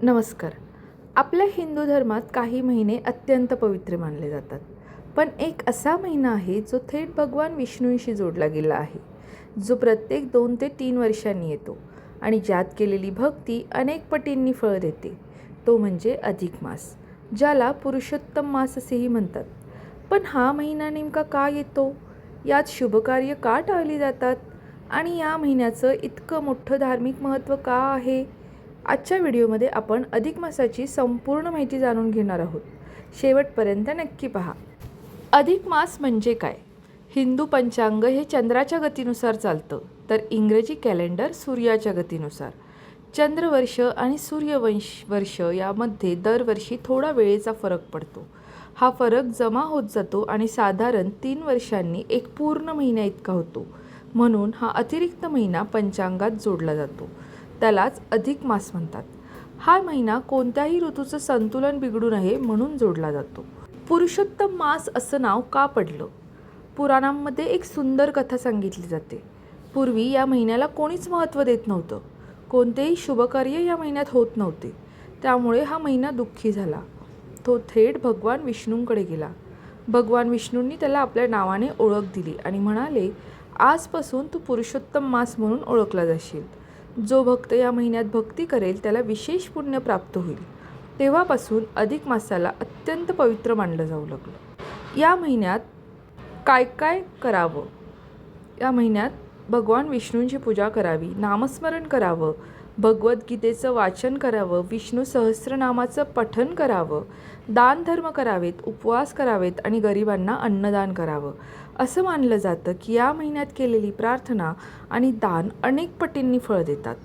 नमस्कार. आपल्या हिंदू धर्मात काही महिने अत्यंत पवित्र मानले जातात. पण एक असा महिना आहे जो थेट भगवान विष्णूंशी जोडला गेला आहे, जो प्रत्येक 2 ते 3 वर्षांनी येतो आणि ज्यात केलेली भक्ती अनेक पटींनी फळ देते. तो म्हणजे अधिक मास, ज्याला पुरुषोत्तम मास असेही म्हणतात. पण हा महिना नेमका का येतो? यात शुभकार्य का टाळली जातात? आणि या महिन्याचं इतकं मोठं धार्मिक महत्त्व का आहे? आजच्या व्हिडिओमध्ये आपण अधिक मासाची संपूर्ण माहिती जाणून घेणार आहोत. शेवटपर्यंत नक्की पहा. अधिक मास म्हणजे काय? हिंदू पंचांग हे चंद्राच्या गतीनुसार चालतं, तर इंग्रजी कॅलेंडर सूर्याच्या गतीनुसार. चंद्रवर्ष आणि सूर्यवंश यामध्ये दरवर्षी थोडा वेळेचा फरक पडतो. हा फरक जमा होत जातो आणि साधारण 3 वर्षांनी एक पूर्ण महिना इतका होतो. म्हणून हा अतिरिक्त महिना पंचांगात जोडला जातो. त्यालाच अधिक मास म्हणतात. हा महिना कोणत्याही ऋतूचं संतुलन बिघडू नये म्हणून जोडला जातो. पुरुषोत्तम मास असं नाव का पडलं? पुराणांमध्ये एक सुंदर कथा सांगितली जाते. पूर्वी या महिन्याला कोणीच महत्त्व देत नव्हतं. कोणतेही शुभकार्य या महिन्यात होत नव्हते. त्यामुळे हा महिना दुःखी झाला. तो थेट भगवान विष्णूंकडे गेला. भगवान विष्णूंनी त्याला आपल्या नावाने ओळख दिली आणि म्हणाले, आजपासून तू पुरुषोत्तम मास म्हणून ओळखला जाशील. जो भक्त या महिन्यात भक्ती करेल त्याला विशेष पुण्य प्राप्त होईल. तेव्हापासून अधिक मासाला अत्यंत पवित्र मानलं जाऊ लागलं. या महिन्यात काय काय करावं? या महिन्यात भगवान विष्णूंची पूजा करावी, नामस्मरण करावं, भगवद्गीतेचं वाचन करावं, विष्णू सहस्रनामाचं पठण करावं, दानधर्म करावेत, उपवास करावेत आणि गरिबांना अन्नदान करावं. असं मानलं जातं की या महिन्यात केलेली प्रार्थना आणि दान अनेक पटींनी फळ देतात.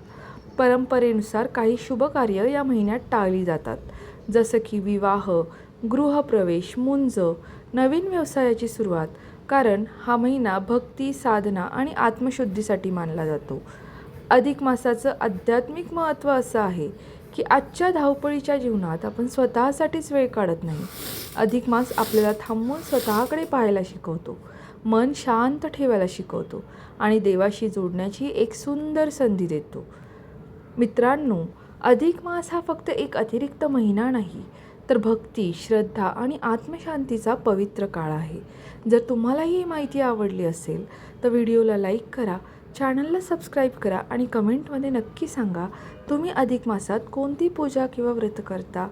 परंपरेनुसार काही शुभकार्य या महिन्यात टाळली जातात, जसं की विवाह, गृहप्रवेश, मुंज, नवीन व्यवसायाची सुरुवात, कारण हा महिना भक्ती, साधना आणि आत्मशुद्धीसाठी मानला जातो. अधिक मासाचं आध्यात्मिक महत्त्व असं आहे की आजच्या धावपळीच्या जीवनात आपण स्वतःसाठीच वेळ काढत नाही. अधिक मास आपल्याला थांबून स्वतःकडे पाहायला शिकवतो, मन शांत ठेवायला शिकवतो आणि देवाशी जोडण्याची एक सुंदर संधी देतो. मित्रांनो, अधिक मास हा फक्त एक अतिरिक्त महिना नाही, तर भक्ती, श्रद्धा आणि आत्मशांतीचा पवित्र काळ आहे. जर तुम्हालाही ही माहिती आवडली असेल तर व्हिडिओला लाईक करा, चॅनलला सबस्क्राईब करा आणि कमेंटमध्ये नक्की सांगा तुम्ही अधिक मासात कोणती पूजा किंवा व्रत करता.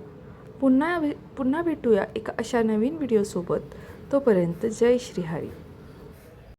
पुन्हा भेटूया एका अशा नवीन व्हिडिओसोबत. तोपर्यंत जय श्री हरी.